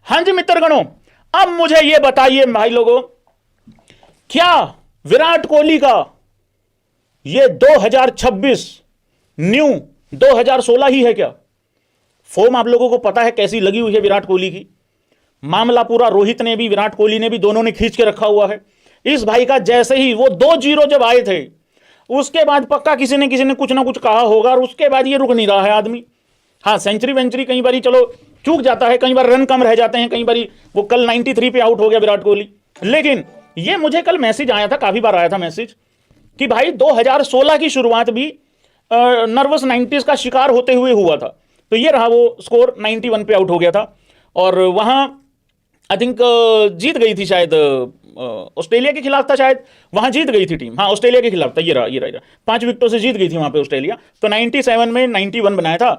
हाँ जी मित्रगणों, अब मुझे यह बताइए भाई लोगों, क्या विराट कोहली का यह 2026 न्यू 2016 ही है क्या? फॉर्म आप लोगों को पता है कैसी लगी हुई है विराट कोहली की। मामला पूरा रोहित ने भी विराट कोहली ने भी दोनों ने खींच के रखा हुआ है। इस भाई का जैसे ही वो 2-0 जब आए थे उसके बाद पक्का किसी ने कुछ ना कुछ कहा होगा और उसके बाद ये रुक नहीं रहा है आदमी। हाँ, सेंचुरी वेंचुरी कई बार चलो चूक जाता है, कई बार रन कम रह जाते हैं, कई बार वो कल 93 पे आउट हो गया विराट कोहली। लेकिन ये मुझे कल मैसेज आया था, काफी बार आया था मैसेज कि भाई 2016 की शुरुआत भी नर्वस 90s का शिकार होते हुए हुआ था। तो ये रहा वो स्कोर, 91 पे आउट हो गया था और वहां आई थिंक जीत गई थी शायद, ऑस्ट्रेलिया के खिलाफ था शायद, वहां जीत गई थी टीम। हाँ, ऑस्ट्रेलिया के खिलाफ था, ये रहा 5 विकेटों से जीत गई थी वहां पे ऑस्ट्रेलिया। तो 97 में 91 बनाया था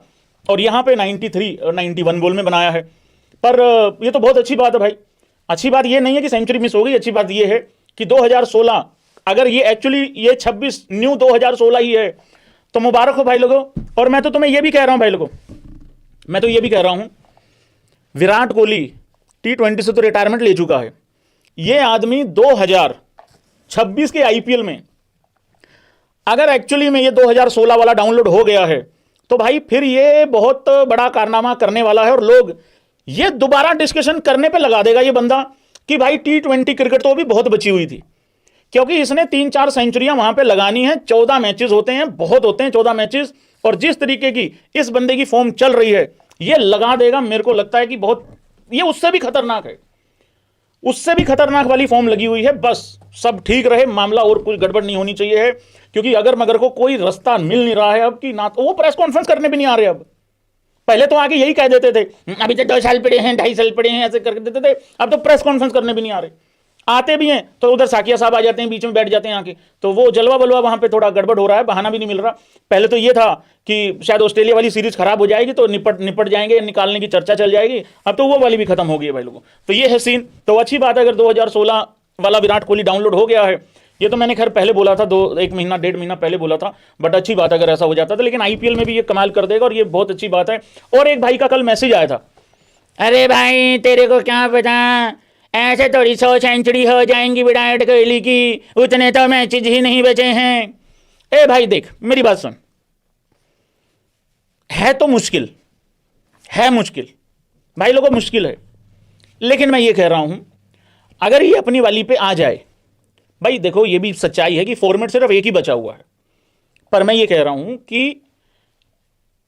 और यहां पे 93 और 91 बॉल में बनाया है। पर ये तो बहुत अच्छी बात है भाई। अच्छी बात ये नहीं है कि सेंचुरी मिस हो गई, अच्छी बात ये है कि 2016 अगर ये एक्चुअली ये 26 न्यू 2016 ही है तो मुबारक हो भाई लोगों। और मैं तो तुम्हें ये भी कह रहा हूं भाई लोगों, मैं तो ये भी कह रहा हूं, विराट कोहली T20 से तो रिटायरमेंट ले चुका है। ये आदमी 2026 के आईपीएल में अगर एक्चुअली में ये 2016 वाला डाउनलोड हो गया है तो भाई फिर ये बहुत बड़ा कारनामा करने वाला है और लोग ये दोबारा डिस्कशन करने पे लगा देगा ये बंदा कि भाई T20 क्रिकेट तो भी बहुत बची हुई थी, क्योंकि इसने 3-4 सेंचुरियां वहां पे लगानी है। 14 मैचेस होते हैं, बहुत होते हैं 14 मैचेस, और जिस तरीके की इस बंदे की फॉर्म चल रही है ये लगा देगा। मेरे को लगता है कि बहुत, ये उससे भी खतरनाक है, उससे भी खतरनाक वाली फॉर्म लगी हुई है। बस सब ठीक रहे, मामला और कुछ गड़बड़ नहीं होनी चाहिए है, क्योंकि अगर मगर को कोई रास्ता मिल नहीं रहा है अब की ना, तो वो प्रेस कॉन्फ्रेंस करने भी नहीं आ रहे। अब पहले तो आगे यही कह देते थे अभी तो 2 साल पड़े हैं, 2.5 साल पड़े हैं, ऐसे करके देते थे। अब तो प्रेस कॉन्फ्रेंस करने भी नहीं आ रहे, आते भी हैं तो उधर साकिया साहब आ जाते हैं, बीच में बैठ जाते हैं आके, तो वो जलवा बलवा वहां पे थोड़ा गड़बड़ हो रहा है, बहाना भी नहीं मिल रहा। पहले तो ये था कि शायद ऑस्ट्रेलिया वाली सीरीज खराब हो जाएगी तो निपट जाएंगे, निकालने की चर्चा चल जाएगी, अब तो वो वाली भी खत्म हो गई है भाई लोगों। तो ये है सीन। तो अच्छी बात है अगर 2016 वाला विराट कोहली डाउनलोड हो गया है। ये तो मैंने खैर पहले बोला था, 1 महीना 1.5 महीना पहले बोला था, बट अच्छी बात है अगर ऐसा हो जाता था। लेकिन आईपीएल में भी ये कमाल कर देगा और ये बहुत अच्छी बात है। और एक भाई का कल मैसेज आया था, अरे भाई तेरे को क्या पता, ऐसे थोड़ी 100 सेंचुरी हो जाएंगी विराट कोहली की, उतने तो मैचेज ही नहीं बचे हैं। ए भाई देख मेरी बात सुन, है तो मुश्किल, है मुश्किल भाई लोगों, मुश्किल है। लेकिन मैं ये कह रहा हूं अगर ये अपनी वाली पे आ जाए, भाई देखो ये भी सच्चाई है कि फॉर्मेट सिर्फ एक ही बचा हुआ है, पर मैं ये कह रहा हूं कि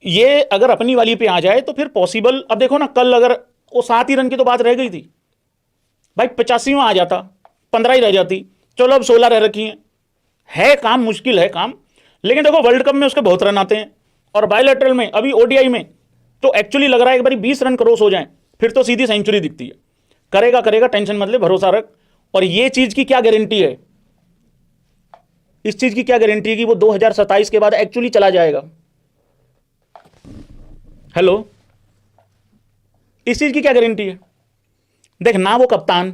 ये अगर अपनी वाली पे आ जाए तो फिर पॉसिबल। अब देखो ना, कल अगर वो 7 ही रन की तो बात रह गई थी भाई, 85वां आ जाता, 15 ही रह जाती, चलो अब 16 रह रखी है काम, मुश्किल है काम। लेकिन देखो वर्ल्ड कप में उसके बहुत रन आते हैं और बायलैटरल में, अभी ओडीआई में तो एक्चुअली लग रहा है एक बार 20 रन क्रॉस हो जाए फिर तो सीधी सेंचुरी दिखती है। करेगा करेगा, टेंशन मत ले, भरोसा रख। और ये चीज की क्या गारंटी है, इस चीज की क्या गारंटी है कि वो 2027 के बाद एक्चुअली चला जाएगा? हेलो, इस चीज की क्या गारंटी है? देख ना वो कप्तान,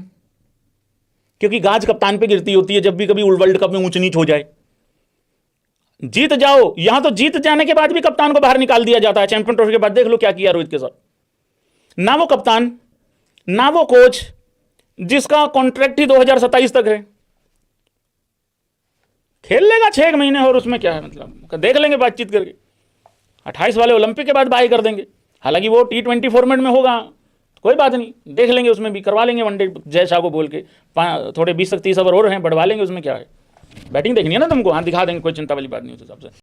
क्योंकि गाज कप्तान पे गिरती होती है जब भी कभी वर्ल्ड कप में ऊंच नीच हो जाए। जीत जाओ, यहां तो जीत जाने के बाद भी कप्तान को बाहर निकाल दिया जाता है। चैंपियन ट्रॉफी के बाद देख लो क्या किया रोहित के साथ। ना वो कप्तान, ना वो कोच जिसका कॉन्ट्रैक्ट ही 2027 तक है। खेल लेगा 6 महीने और उसमें क्या है, मतलब देख लेंगे बातचीत करके। 28 वाले ओलंपिक के बाद बाय कर देंगे, हालांकि वो T20 फॉर्मेट में होगा, कोई बात नहीं, देख लेंगे, उसमें भी करवा लेंगे वनडे जय शाह को बोल के, थोड़े 20 से 30 ओवर और हैं, बढ़वा लेंगे, उसमें क्या है। बैटिंग देखनी है ना तुमको, हाँ दिखा देंगे, कोई चिंता वाली बात नहीं उस हिसाब से।